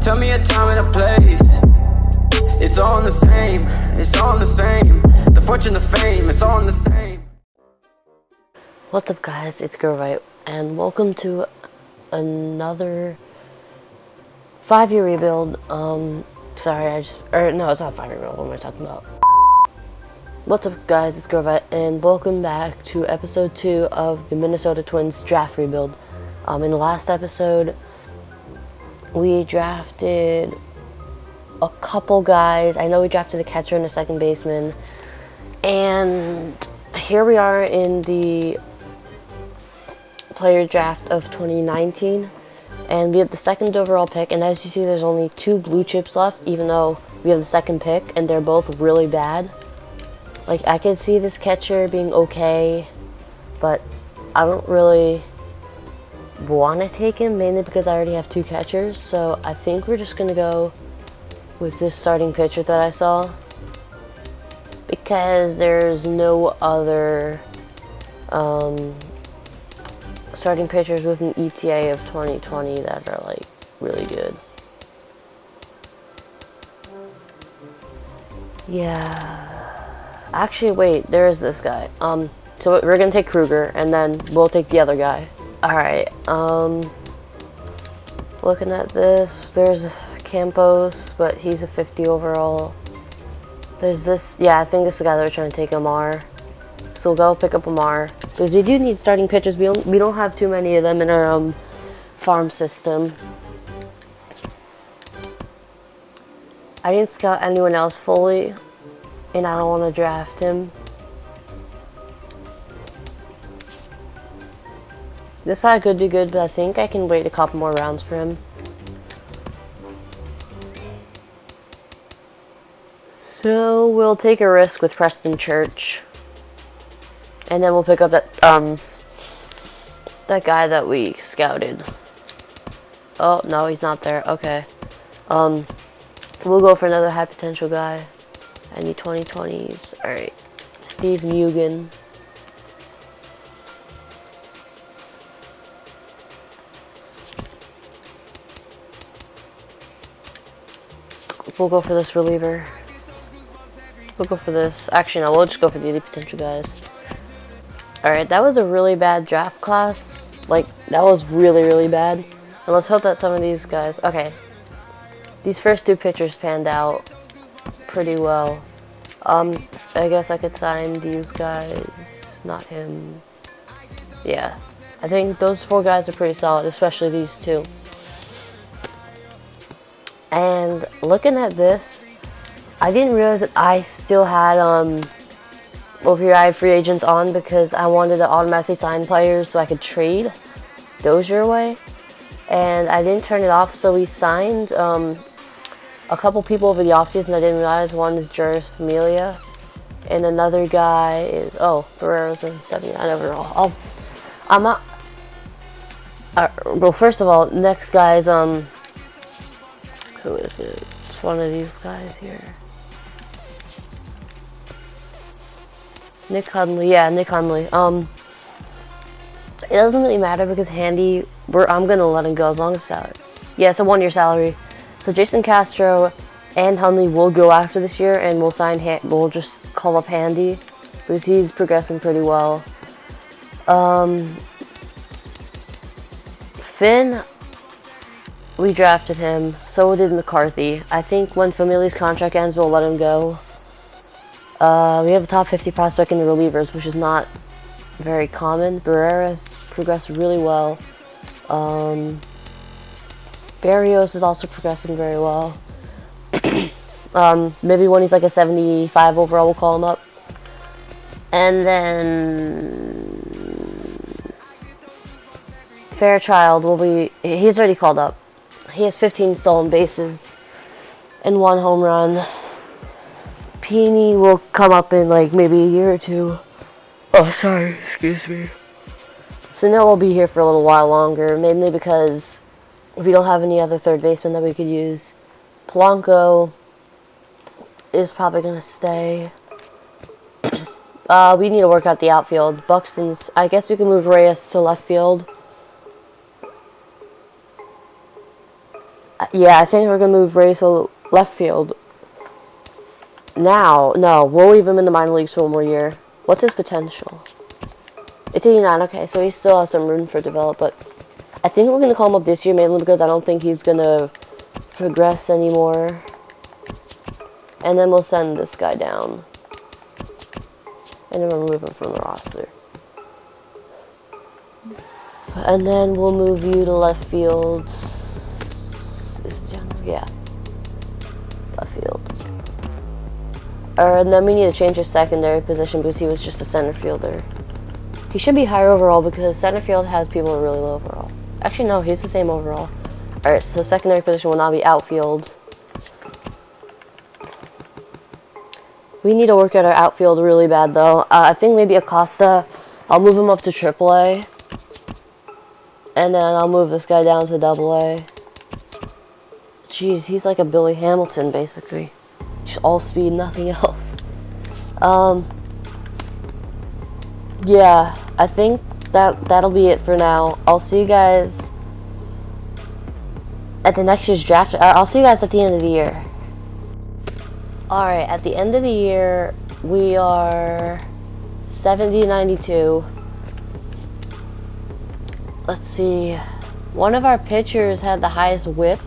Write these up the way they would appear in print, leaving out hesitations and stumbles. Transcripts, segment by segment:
Tell me a time and a place. It's all the same, it's all the same. The fortune, the fame, it's all the same. What's up guys, it's Girlvite, and welcome to another 5-year rebuild. No, it's not 5-year rebuild, what am I talking about? What's up guys, it's Girlvite, and welcome back to episode 2 of the Minnesota Twins draft rebuild. In the last episode, we drafted a couple guys. I know we drafted a catcher and a second baseman, and here we are in the player draft of 2019, and we have the second overall pick, and as you see there's only 2 blue chips left, even though we have the second pick, and they're both really bad. Like, I could see this catcher being okay, but I don't really want to take him, mainly because I already have 2 catchers, so I think we're just going to go with this starting pitcher that I saw, because there's no other starting pitchers with an ETA of 2020 that are like really good. Yeah, actually wait, there is this guy. So we're gonna take Kruger and then we'll take the other guy. Alright, looking at this, there's Campos, but he's a 50 overall. There's this, yeah, I think this is the guy that we're trying to take, Amar. So we'll go pick up Amar, because we do need starting pitchers. We don't have too many of them in our farm system. I didn't scout anyone else fully, and I don't want to draft him. This guy could do good, but I think I can wait a couple more rounds for him. So we'll take a risk with Preston Church, and then we'll pick up that guy that we scouted. Oh no, he's not there. Okay. We'll go for another high potential guy. Any 2020s? All right, Steve Mugen. We'll go for this reliever. We'll go for this. Actually, no, we'll just go for the other potential guys. Alright, that was a really bad draft class. Like, that was really, really bad. And let's hope that some of these guys... Okay. These first 2 pitchers panned out pretty well. I guess I could sign these guys. Not him. Yeah. I think those 4 guys are pretty solid, especially these 2. And looking at this, I didn't realize that I still had override free agents on, because I wanted to automatically sign players so I could trade Dozier away, and I didn't turn it off. So we signed a couple people over the offseason I didn't realize. One is Juris Familia, and another guy is Barrero's in 79 overall. Well, first of all, next guy's who is it? It's one of these guys here. Nick Hundley, yeah, Nick Hundley. It doesn't really matter because Handy, I'm gonna let him go as long as salary. Yeah, it's a 1-year salary. So Jason Castro and Hundley will go after this year, and we'll we'll just call up Handy because he's progressing pretty well. Finn, we drafted him. So did McCarthy. I think when Familia's contract ends, we'll let him go. We have a top 50 prospect in the relievers, which is not very common. Barrera has progressed really well. Barrios is also progressing very well. Maybe when he's like a 75 overall, we'll call him up. And then Fairchild he's already called up. He has 15 stolen bases and 1 home run. Peony will come up in like maybe a year or 2. Oh, sorry, excuse me. So now we'll be here for a little while longer, mainly because we don't have any other third baseman that we could use. Polanco is probably going to stay. We need to work out the outfield. Buxton's, I guess we can move Reyes to left field. Yeah, I think we're gonna move Reyes to left field. Now, no, we'll leave him in the minor leagues for one more year. What's his potential? It's 89, okay, so he still has some room for develop, but I think we're gonna call him up this year mainly because I don't think he's gonna progress anymore. And then we'll send this guy down. And then we'll remove him from the roster. And then we'll move you to left field. Yeah. Left field. And then we need to change his secondary position because he was just a center fielder. He should be higher overall because center field has people really low overall. Actually, no, he's the same overall. Alright, so the secondary position will now be outfield. We need to work at our outfield really bad, though. I think maybe Acosta, I'll move him up to AAA. And then I'll move this guy down to AA. Jeez, he's like a Billy Hamilton, basically. Just all speed, nothing else. Yeah, I think that'll be it for now. I'll see you guys at the next year's draft. I'll see you guys at the end of the year. Alright, at the end of the year, we are 70-92. Let's see. One of our pitchers had the highest whip.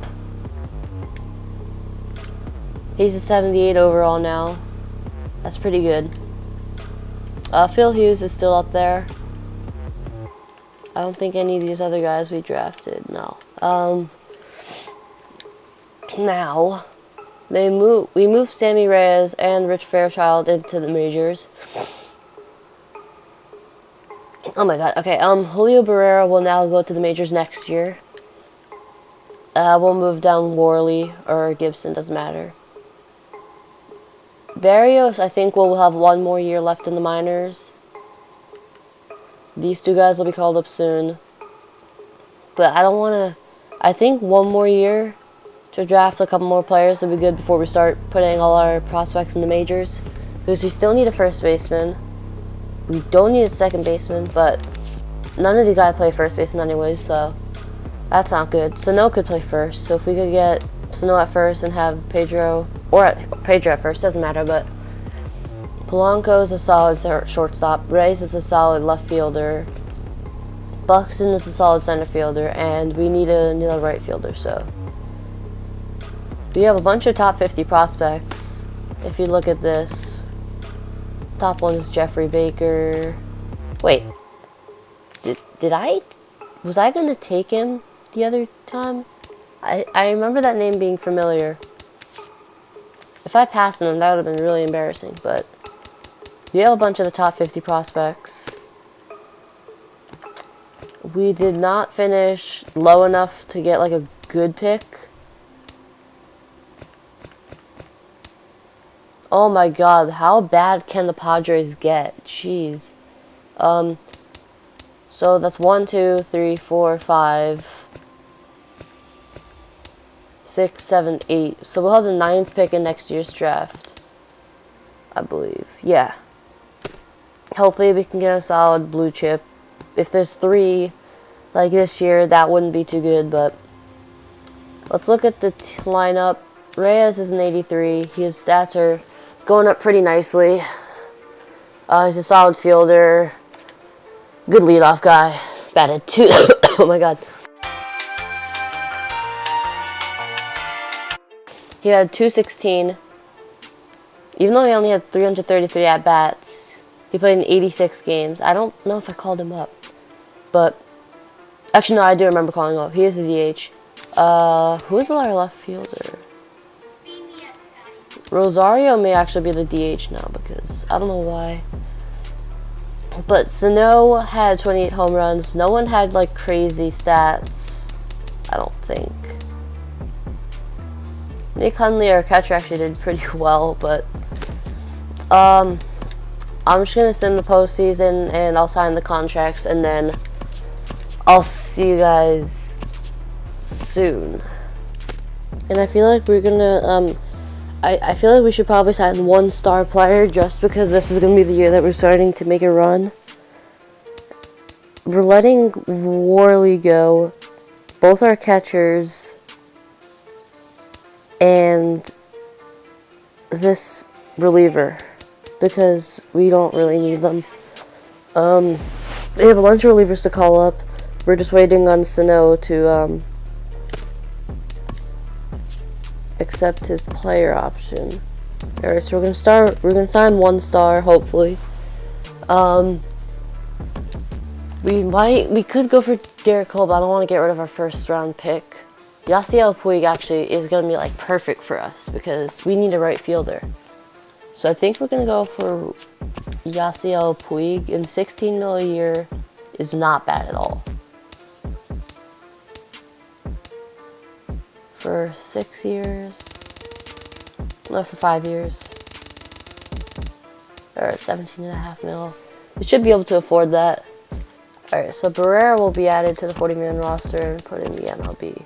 He's a 78 overall now. That's pretty good. Phil Hughes is still up there. I don't think any of these other guys we drafted. No. Now, we moved Sammy Reyes and Rich Fairchild into the majors. Oh my god, okay, Julio Barrera will now go to the majors next year. We'll move down Worley or Gibson, doesn't matter. Barrios, I think will have one more year left in the minors. These two guys will be called up soon. But I don't want to... I think one more year to draft a couple more players will be good before we start putting all our prospects in the majors. Because we still need a first baseman. We don't need a second baseman, but none of the guys play first baseman anyways, so that's not good. Sano could play first, so if we could get Sano at first and have Pedro, or Pedro at first, doesn't matter, but Polanco is a solid shortstop, Reyes is a solid left fielder, Buxton is a solid center fielder, and we need another right fielder, so we have a bunch of top 50 prospects. If you look at this, top one is Jeffrey Baker. Wait, was I gonna take him the other time? I remember that name being familiar. If I passed him, that would have been really embarrassing, but we have a bunch of the top 50 prospects. We did not finish low enough to get like a good pick. Oh my god, how bad can the Padres get? Jeez. So that's 1, 2, 3, 4, 5, 6, 7, 8. So we'll have the 9th pick in next year's draft, I believe. Yeah. Hopefully we can get a solid blue chip. If there's 3 like this year, that wouldn't be too good, but let's look at the lineup. Reyes is an 83. His stats are going up pretty nicely. He's a solid fielder. Good leadoff guy. Batted 2. Oh my god. He had 216. Even though he only had 333 at-bats, he played in 86 games. I don't know if I called him up. But, actually no, I do remember calling him up. He is a DH. Who's our left fielder? Rosario may actually be the DH now because I don't know why. But Sano had 28 home runs. No one had like crazy stats, I don't think. Nick Hundley, our catcher, actually did pretty well, but I'm just gonna send the postseason and I'll sign the contracts and then I'll see you guys soon. And I feel like we're gonna I feel like we should probably sign one star player just because this is going to be the year that we're starting to make a run. We're letting Worley go. Both our catchers. and this reliever, because we don't really need them. They have a bunch of relievers to call up. We're just waiting on Sano to accept his player option. Alright, so we're gonna sign 1 star, hopefully. We could go for Garrett Cole, but I don't want to get rid of our first round pick. Yasiel Puig actually is going to be like perfect for us because we need a right fielder. So I think we're going to go for Yasiel Puig, and 16 mil a year is not bad at all. For 6 years, no, for 5 years, or 17.5 mil. We should be able to afford that. Alright, so Barrera will be added to the 40-man roster and put in the MLB.